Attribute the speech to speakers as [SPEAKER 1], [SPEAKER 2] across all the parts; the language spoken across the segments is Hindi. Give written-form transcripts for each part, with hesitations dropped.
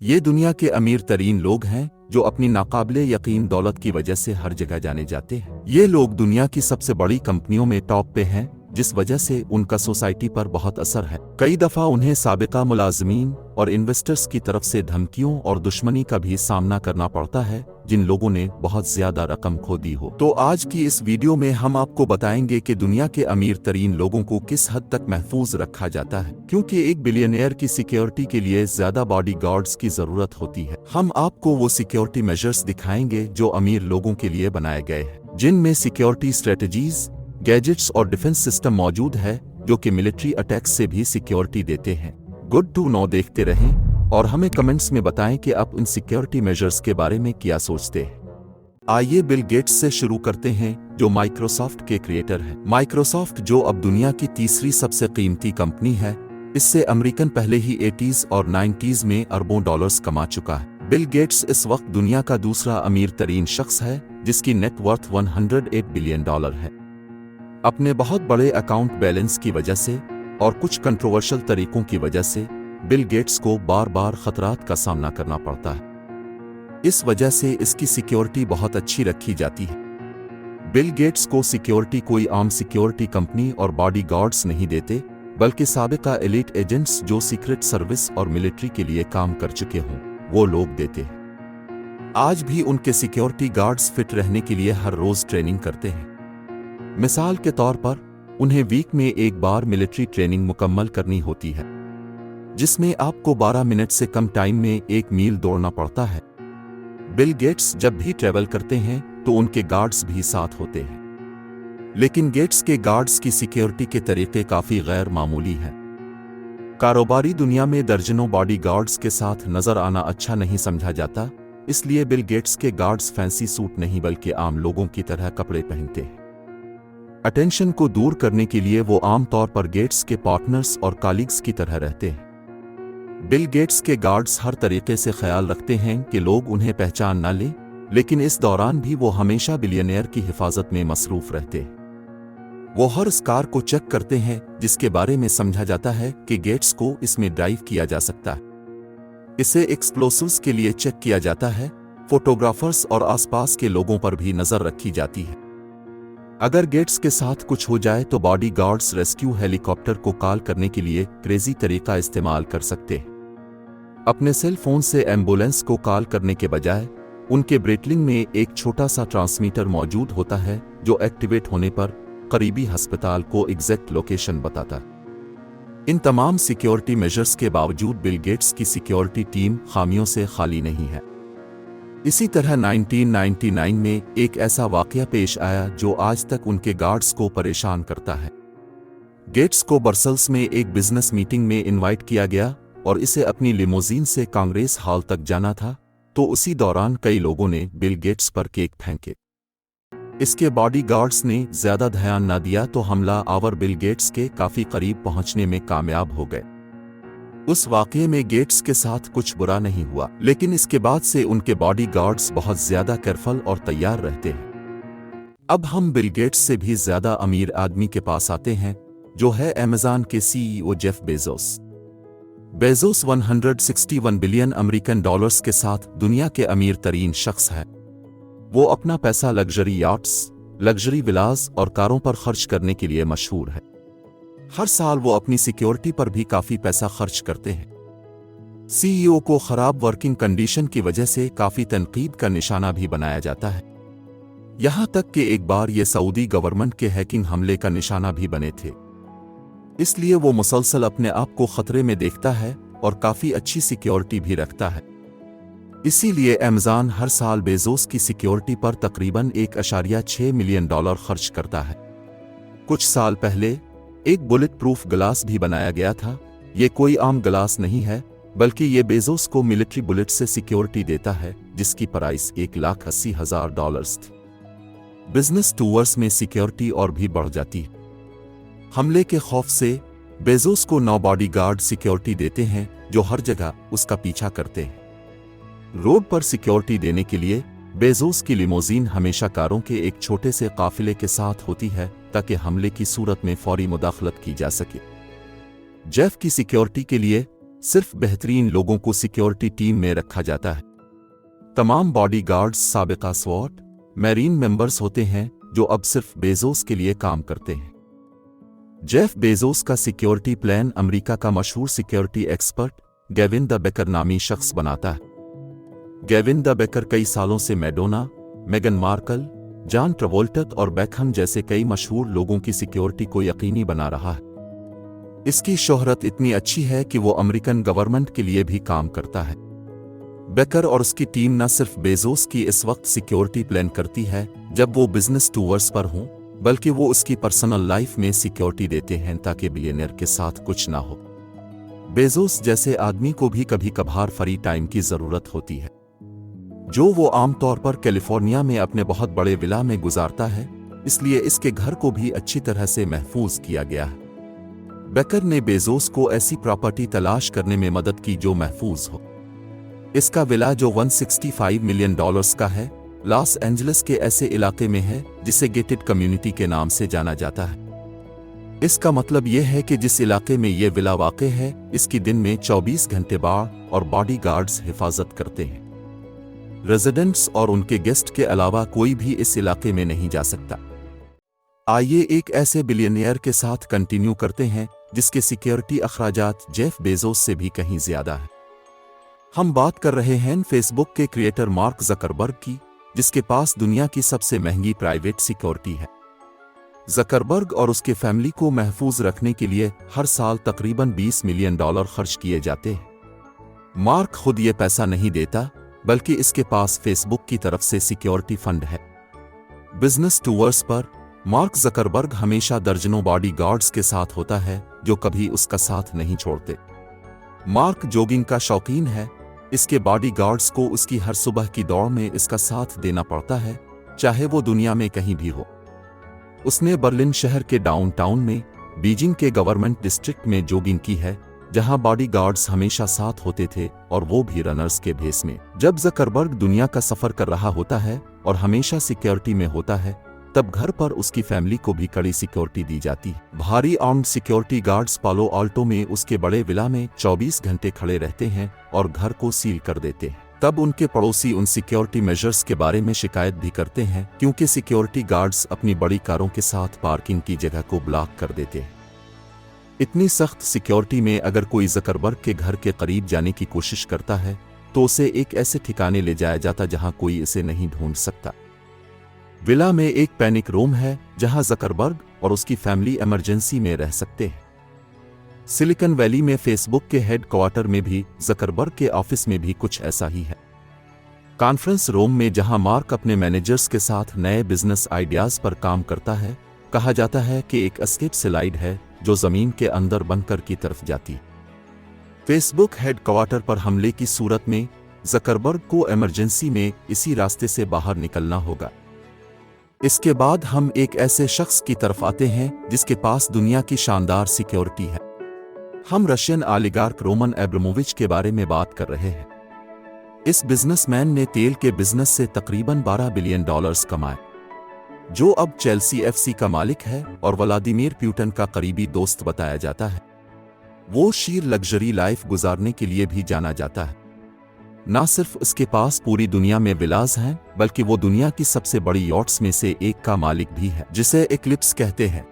[SPEAKER 1] ये दुनिया के अमीर तरीन लोग हैं जो अपनी नाकाबिले यकीन दौलत की वजह से हर जगह जाने जाते हैं। ये लोग दुनिया की सबसे बड़ी कंपनियों में टॉप पे हैं, जिस वजह से उनका सोसाइटी पर बहुत असर है। कई दफा उन्हें साबिका मुलाजमीन और इन्वेस्टर्स की तरफ से धमकियों और दुश्मनी का भी सामना करना पड़ता है, जिन लोगों ने बहुत ज्यादा रकम खो दी हो। तो आज की इस वीडियो में हम आपको बताएंगे कि दुनिया के अमीर तरीन लोगों को किस हद तक महफूज रखा जाता है, क्योंकि एक बिलियनियर की सिक्योरिटी के लिए ज्यादा बॉडीगार्ड्स की जरूरत होती है। हम आपको वो सिक्योरिटी मेजर्स दिखाएंगे जो अमीर लोगों के लिए बनाए गए हैं, जिनमें सिक्योरिटी स्ट्रेटजीज, गैजेट्स और डिफेंस सिस्टम मौजूद है जो कि मिलिट्री अटैक्स से भी सिक्योरिटी देते हैं। गुड टू नो देखते रहें और हमें कमेंट्स में बताएं कि आप इन सिक्योरिटी मेजर्स के बारे में क्या सोचते हैं। आइए बिल गेट्स से शुरू करते हैं, जो माइक्रोसॉफ्ट के क्रिएटर हैं। माइक्रोसॉफ्ट, जो अब दुनिया की तीसरी सबसे कीमती कंपनी है, इससे अमेरिकन पहले ही 80s और 90s में अरबों डॉलर्स कमा चुका है। बिल गेट्स इस वक्त दुनिया का दूसरा अमीर तरीन शख्स है, जिसकी नेट वर्थ $108 बिलियन है। अपने बहुत बड़े अकाउंट बैलेंस की वजह से और कुछ कंट्रोवर्शियल तरीकों की वजह से बिल गेट्स को बार बार खतरात का सामना करना पड़ता है। इस वजह से इसकी सिक्योरिटी बहुत अच्छी रखी जाती है। बिल गेट्स को सिक्योरिटी कोई आम सिक्योरिटी कंपनी और बॉडीगार्ड्स नहीं देते, बल्कि साबिका एलीट एजेंट्स जो सीक्रेट सर्विस और मिलिट्री के लिए काम कर चुके हों, वो लोग देते हैं। आज भी उनके सिक्योरिटी गार्ड्स फिट रहने के लिए हर रोज ट्रेनिंग करते हैं। मिसाल के तौर पर उन्हें वीक में एक बार मिलिट्री ट्रेनिंग मुकम्मल करनी होती है, जिसमें आपको 12 मिनट से कम टाइम में 1 मील दौड़ना पड़ता है। बिल गेट्स जब भी ट्रैवल करते हैं तो उनके गार्ड्स भी साथ होते हैं, लेकिन गेट्स के गार्ड्स की सिक्योरिटी के तरीके काफी गैर मामूली हैं। कारोबारी दुनिया में दर्जनों बॉडीगार्ड्स के साथ नजर आना अच्छा नहीं समझा जाता, इसलिए बिल गेट्स के गार्ड्स फैंसी सूट नहीं बल्कि आम लोगों की तरह कपड़े पहनते हैं। अटेंशन को दूर करने के लिए वो आमतौर पर गेट्स के पार्टनर्स और कलीग्स की तरह रहते हैं। बिल गेट्स के गार्ड्स हर तरीके से ख्याल रखते हैं कि लोग उन्हें पहचान न लें, लेकिन इस दौरान भी वो हमेशा बिलियनियर की हिफाजत में मसरूफ रहते हैं। वो हर स्कार को चेक करते हैं जिसके बारे में समझा जाता है कि गेट्स को इसमें ड्राइव किया जा सकता है। इसे एक्सप्लोसिव्स के लिए चेक किया जाता है। फोटोग्राफर्स और आसपास के लोगों पर भी नजर रखी जाती है। अगर गेट्स के साथ कुछ हो जाए तो बॉडीगार्ड्स रेस्क्यू हेलीकॉप्टर को कॉल करने के लिए क्रेजी तरीका इस्तेमाल कर सकते हैं। अपने सेल फोन से एम्बुलेंस को कॉल करने के बजाय उनके ब्रेटलिंग में एक छोटा सा ट्रांसमीटर मौजूद होता है, जो एक्टिवेट होने पर करीबी अस्पताल को एग्जैक्ट लोकेशन बताता है। इन तमाम सिक्योरिटी मेजर्स के बावजूद बिल गेट्स की सिक्योरिटी टीम खामियों से खाली नहीं है। इसी तरह 1999 में एक ऐसा वाकया पेश आया जो आज तक उनके गार्ड्स को परेशान करता है। गेट्स को ब्रसेल्स में एक बिजनेस मीटिंग में इनवाइट किया गया और इसे अपनी लिमोजीन से कांग्रेस हॉल तक जाना था, तो उसी दौरान कई लोगों ने बिल गेट्स पर केक फेंके। इसके बॉडीगार्ड्स ने ज्यादा ध्यान न दिया तो हमलावर बिल गेट्स के काफी करीब पहुंचने में कामयाब हो गए। उस वाकये में गेट्स के साथ कुछ बुरा नहीं हुआ, लेकिन इसके बाद से उनके बॉडीगार्ड्स बहुत ज्यादा केयरफुल और तैयार रहते हैं। अब हम बिल गेट्स से भी ज्यादा अमीर आदमी के पास आते हैं, जो है अमेज़न के CEO Jeff Bezos. Bezos 161 billion American dollars के साथ दुनिया के अमीर तरीन शख्स है। वो अपना पैसा लग्जरी याट्स, लग्जरी विलास और कारों पर खर्च करने के लिए मशहूर है। हर साल वो अपनी सिक्योरिटी पर भी काफी पैसा खर्च करते हैं। सीईओ को खराब वर्किंग कंडीशन की वजह से काफी तनकीद का निशाना भी बनाया जाता है। यहां तक कि एक बार ये सऊदी गवर्नमेंट के हैकिंग हमले का निशाना भी बने थे। इसलिए वो मुसलसल अपने आप को खतरे में देखता है और काफी अच्छी सिक्योरिटी भी रखता है। इसीलिए अमेज़न हर साल बेजोस की सिक्योरिटी पर तकरीबन $1.6 मिलियन खर्च करता है। कुछ साल पहले एक बुलेट प्रूफ ग्लास भी बनाया गया था। ये कोई आम ग्लास नहीं है, बल्कि ये बेजोस को मिलिट्री बुलेट से सिक्योरिटी देता है, जिसकी प्राइस $1,80,000 थी। बिजनेस टूर्स में सिक्योरिटी और भी बढ़ जाती है। हमले के खौफ से बेजोस को 9 बॉडीगार्ड सिक्योरिटी देते हैं, जो हर जगह उसका पीछा करते हैं। रोड पर सिक्योरिटी देने के लिए बेजोस की लिमोजीन हमेशा कारों के एक छोटे से काफिले के साथ होती है, ताकि हमले की सूरत में फौरी मुदाखलत की जा सके। जेफ की सिक्योरिटी के लिए सिर्फ बेहतरीन लोगों को सिक्योरिटी टीम में रखा जाता है। तमाम बॉडीगार्ड्स साबिका स्वॉट मैरीन मेंबर्स होते हैं जो अब सिर्फ बेजोस के लिए काम करते हैं। जेफ बेजोस का सिक्योरिटी प्लान अमेरिका का मशहूर security expert Gavin the baker नामी शख्स बनाता है। गेविन द बेकर कई सालों से Madonna, Megan Markle, John Travolta और बेकहम जैसे कई मशहूर लोगों की सिक्योरिटी को यकीनी बना रहा है। इसकी शोहरत इतनी अच्छी है कि वो अमेरिकन गवर्नमेंट के लिए भी काम करता है। बेकर और उसकी टीम न सिर्फ बेजोस की इस वक्त सिक्योरिटी प्लान करती है जब वो बिजनेस टूर्स पर हों, बल्कि वो उसकी पर्सनल लाइफ में सिक्योरिटी देते हैं ताकि बिलियनियर के साथ कुछ ना हो। बेजोस जैसे आदमी को भी कभी कभार फ्री टाइम की जरूरत होती है, जो वो आमतौर पर कैलिफोर्निया में अपने बहुत बड़े विला में गुजारता है, इसलिए इसके घर को भी अच्छी तरह से महफूज किया गया है। बेकर ने बेजोस को ऐसी प्रॉपर्टी तलाश करने में मदद की जो महफूज हो। इसका विला जो $165 मिलियन का है, लॉस एंजलिस के ऐसे इलाके में है जिसे गेटेड कम्युनिटी के नाम से जाना जाता है। इसका मतलब यह है कि जिस इलाके में यह विला वाक़ है, इसकी दिन में 24 घंटे बाड़ और बॉडीगार्ड्स हिफाजत करते हैं। रेजिडेंट्स और उनके गेस्ट के अलावा कोई भी इस इलाके में नहीं जा सकता। आइए एक ऐसे बिलियनियर के साथ कंटिन्यू करते हैं जिसके सिक्योरिटी अखराजात जेफ बेजोस से भी कहीं ज्यादा है। हम बात कर रहे हैं फेसबुक के क्रिएटर मार्क ज़करबर्ग की, जिसके पास दुनिया की सबसे महंगी प्राइवेट सिक्योरिटी है। ज़करबर्ग और उसके फैमिली को महफूज रखने के लिए हर साल तकरीबन $20 मिलियन खर्च किए जाते हैं। मार्क खुद ये पैसा नहीं देता, बल्कि इसके पास फेसबुक की तरफ से सिक्योरिटी फंड है। बिजनेस टूर्स पर मार्क ज़करबर्ग हमेशा दर्जनों बॉडीगार्ड्स के साथ होता है जो कभी उसका साथ नहीं छोड़ते। मार्क जॉगिंग का शौकीन है, इसके बॉडीगार्ड्स को उसकी हर सुबह की दौड़ में इसका साथ देना पड़ता है, चाहे वो दुनिया में कहीं भी हो। उसने बर्लिन शहर के डाउनटाउन में बीजिंग के गवर्नमेंट डिस्ट्रिक्ट में जॉगिंग की है, जहां बॉडीगार्ड्स हमेशा साथ होते थे और वो भी रनर्स के भेस में। जब ज़करबर्ग दुनिया का सफर कर रहा होता है और हमेशा सिक्योरिटी में होता है, तब घर पर उसकी फैमिली को भी कड़ी सिक्योरिटी दी जाती है। भारी आर्म्ड सिक्योरिटी गार्ड्स पालो आल्टो में उसके बड़े विला में 24 घंटे खड़े रहते हैं और घर को सील कर देते हैं। तब उनके पड़ोसी उन सिक्योरिटी मेजर्स के बारे में शिकायत भी करते हैं, क्योंकि सिक्योरिटी गार्ड्स अपनी बड़ी कारों के साथ पार्किंग की जगह को ब्लॉक कर देते हैं। इतनी सख्त सिक्योरिटी में अगर कोई ज़करबर्ग के घर के करीब जाने की कोशिश करता है तो उसे एक ऐसे ठिकाने ले जाया जाता जहां कोई इसे नहीं ढूंढ सकता। विला में एक पैनिक रूम है जहां ज़करबर्ग और उसकी फैमिली इमरजेंसी में रह सकते हैं। सिलिकॉन वैली में फेसबुक के हेडक्वार्टर में भी ज़करबर्ग के ऑफिस में भी कुछ ऐसा ही है। कॉन्फ्रेंस रूम में जहां मार्क अपने मैनेजर्स के साथ नए बिजनेस आइडियाज पर काम करता है, कहा जाता है कि एक एस्केप स्लाइड है जो जमीन के अंदर बंकर की तरफ जाती। फेसबुक हेडक्वार्टर पर हमले की सूरत में ज़करबर्ग को इमरजेंसी में इसी रास्ते से बाहर निकलना होगा। इसके बाद हम एक ऐसे शख्स की तरफ आते हैं जिसके पास दुनिया की शानदार सिक्योरिटी है। हम रशियन ओलिगार्क रोमन एब्रामोविच के बारे में बात कर रहे हैं। इस बिजनेसमैन ने तेल के बिजनेस से तकरीबन $12 बिलियन कमाए, जो अब चेल्सी FC का मालिक है और व्लादिमीर पुतिन का करीबी दोस्त बताया जाता है। वो शीर लग्जरी लाइफ गुजारने के लिए भी जाना जाता है। ना सिर्फ उसके पास पूरी दुनिया में विलास हैं, बल्कि वो दुनिया की सबसे बड़ी यॉट्स में से एक का मालिक भी है, जिसे इक्लिप्स कहते हैं।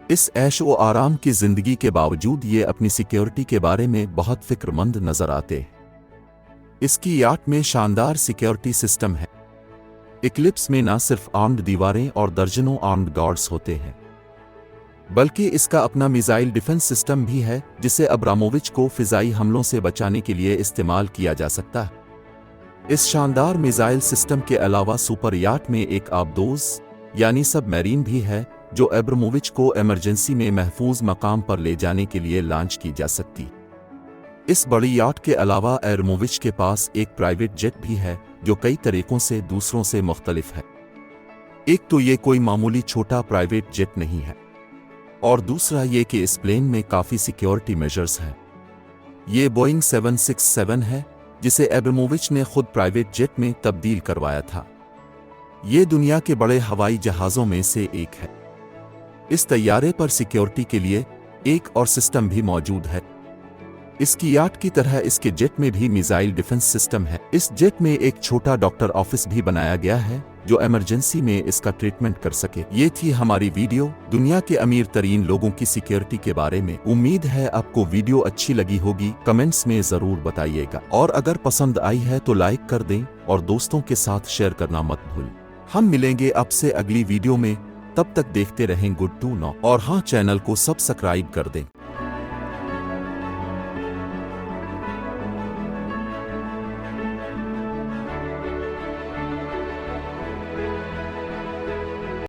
[SPEAKER 1] इस ऐश व आराम की जिंदगी के बावजूद ये अपनी सिक्योरिटी के बारे में बहुत फिक्रमंद नजर आते हैं। इसकी याट में शानदार सिक्योरिटी सिस्टम है। इक्लिप्स में न सिर्फ आर्म्ड दीवारें और दर्जनों आर्म्ड गार्ड्स होते हैं, बल्कि इसका अपना मिसाइल डिफेंस सिस्टम भी है, जिसे अब्रामोविच को फिजाई हमलों से बचाने के लिए इस्तेमाल किया जा सकता है। इस शानदार मिसाइल सिस्टम के अलावा सुपर याट में एक आबदोज यानी सबमरीन भी है, जो अब्रामोविच को इमरजेंसी में महफूज मकाम पर ले जाने के लिए लॉन्च की जा सकती। इस बड़ी याट के अलावा अब्रामोविच के पास एक प्राइवेट जेट भी है, जो कई तरीकों से दूसरों से मुख्तलिफ है। एक तो ये कोई मामूली छोटा प्राइवेट जेट नहीं है, और दूसरा ये कि इस प्लेन में काफ़ी सिक्योरिटी मेजर्स हैं। ये बोइंग 767 है, जिसे अब्रामोविच ने खुद प्राइवेट जेट में तब्दील करवाया था। ये दुनिया के बड़े हवाई जहाज़ों में से एक है। इस तैयारे पर सिक्योरिटी के लिए एक और सिस्टम भी मौजूद है। इसकी याट की तरह इसके जेट में भी मिसाइल डिफेंस सिस्टम है। इस जेट में एक छोटा डॉक्टर ऑफिस भी बनाया गया है जो इमरजेंसी में इसका ट्रीटमेंट कर सके। ये थी हमारी वीडियो दुनिया के अमीर तरीन लोगों की सिक्योरिटी के बारे में। उम्मीद है आपको वीडियो अच्छी लगी होगी, कमेंट्स में जरूर बताइएगा और अगर पसंद आई है तो लाइक कर दें और दोस्तों के साथ शेयर करना मत भूलें। हम मिलेंगे आपसे अगली वीडियो में, तब तक देखते रहें गुड टू नो और हाँ, चैनल को सब्सक्राइब कर दें।